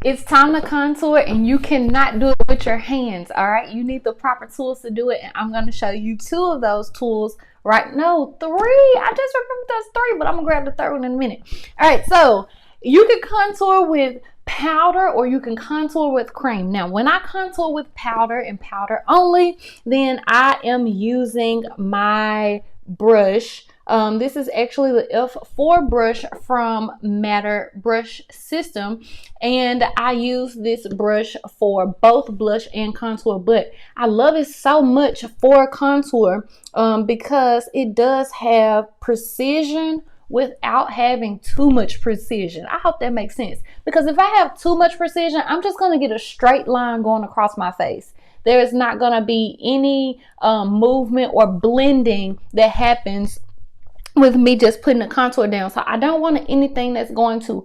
It's time to contour, and you cannot do it with your hands. All right, you need the proper tools to do it, and I'm going to show you 2 of those tools right. No, 3. I just remembered there's 3, but I'm gonna grab the 3rd one in a minute. All right, so you can contour with powder or you can contour with cream. Now, when I contour with powder and powder only, then I am using my brush. This is actually the F4 brush from Matter Brush System, and I use this brush for both blush and contour, but I love it so much for contour because it does have precision without having too much precision. I hope that makes sense, because if I have too much precision, I'm just going to get a straight line going across my face. There is not going to be any movement or blending that happens with me just putting the contour down. So I don't want anything that's going to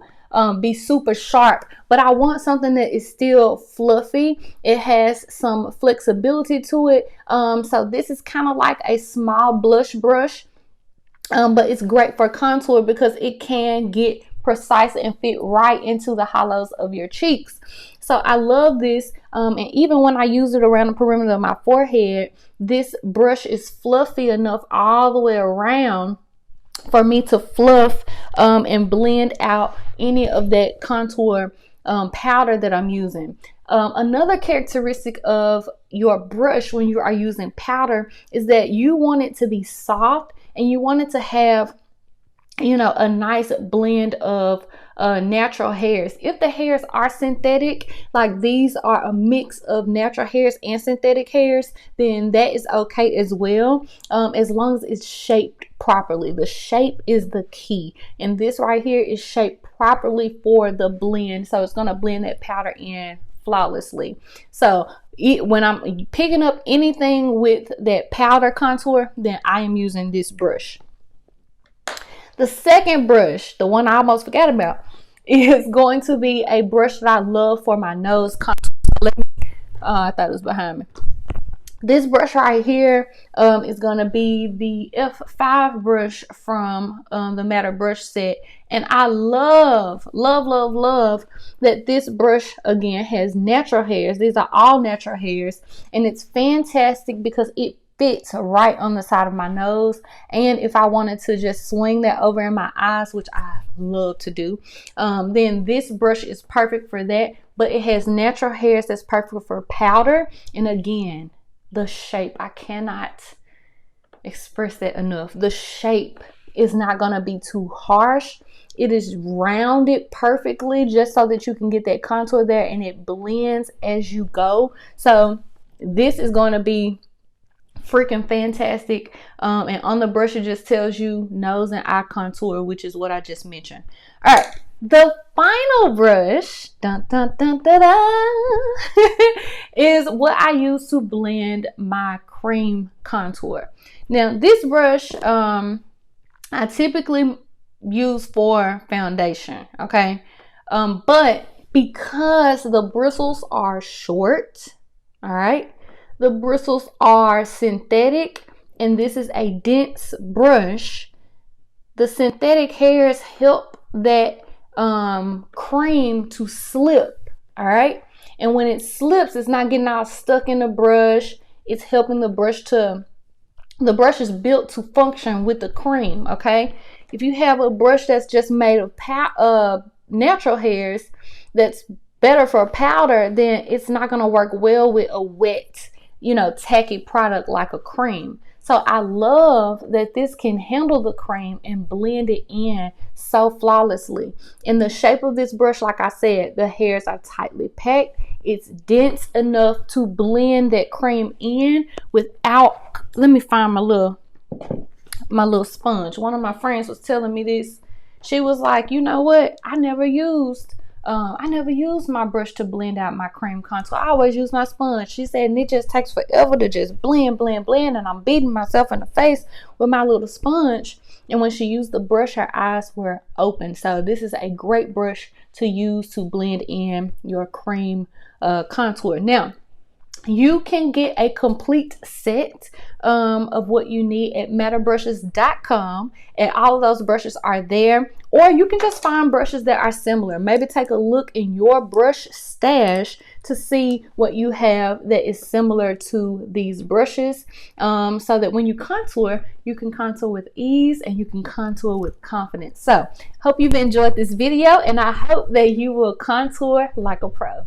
be super sharp, but I want something that is still fluffy. It has some flexibility to it. So this is kind of like a small blush brush, but it's great for contour because it can get precise and fit right into the hollows of your cheeks. So I love this, and even when I use it around the perimeter of my forehead, this brush is fluffy enough all the way around for me to fluff and blend out any of that contour powder that I'm using. Another characteristic of your brush when you are using powder is that you want it to be soft and you want it to have, you know, a nice blend of natural hairs. If the hairs are synthetic, like these are a mix of natural hairs and synthetic hairs, then that is okay as well, as long as it's shaped properly. The shape is the key, and this right here is shaped properly for the blend, so it's going to blend that powder in flawlessly. So when I'm picking up anything with that powder contour, then I am using this brush. The second brush, the one I almost forgot about, is going to be a brush that I love for my nose contour. I thought it was behind me. This brush right here is going to be the F5 brush from the Matter Brush set. And I love, love, love, love that this brush, again, has natural hairs. These are all natural hairs. And it's fantastic because it fits right on the side of my nose. And if I wanted to just swing that over in my eyes, which I love to do, then this brush is perfect for that. But it has natural hairs that's perfect for powder. And again, the shape, I cannot express that enough. The shape is not going to be too harsh. It is rounded perfectly just so that you can get that contour there, and it blends as you go. So this is going to be freaking fantastic. And on the brush, it just tells you nose and eye contour, which is what I just mentioned. All right, the final brush, dun, dun, dun, dun, dun, is what I use to blend my cream contour. Now, this brush I typically use for foundation, okay? But because the bristles are short, all right, the bristles are synthetic, and this is a dense brush, the synthetic hairs help that cream to slip, all right? And when it slips, it's not getting all stuck in the brush. It's helping the brush is built to function with the cream, okay? If you have a brush that's just made of natural hairs that's better for powder, then it's not going to work well with a wet, tacky product like a cream. So I love that this can handle the cream and blend it in so flawlessly. In the shape of this brush, like I said, the hairs are tightly packed. It's dense enough to blend that cream in without, let me find my little sponge. One of my friends was telling me this. She was like, you know what? I never used my brush to blend out my cream contour. I always use my sponge. She said, and it just takes forever to just blend, and I'm beating myself in the face with my little sponge. And when she used the brush, her eyes were open. So this is a great brush to use to blend in your cream contour. Now, you can get a complete set of what you need at matterbrushes.com, and all of those brushes are there. Or you can just find brushes that are similar. Maybe take a look in your brush stash to see what you have that is similar to these brushes, so that when you can contour with ease and you can contour with confidence. So hope you've enjoyed this video, and I hope that you will contour like a pro.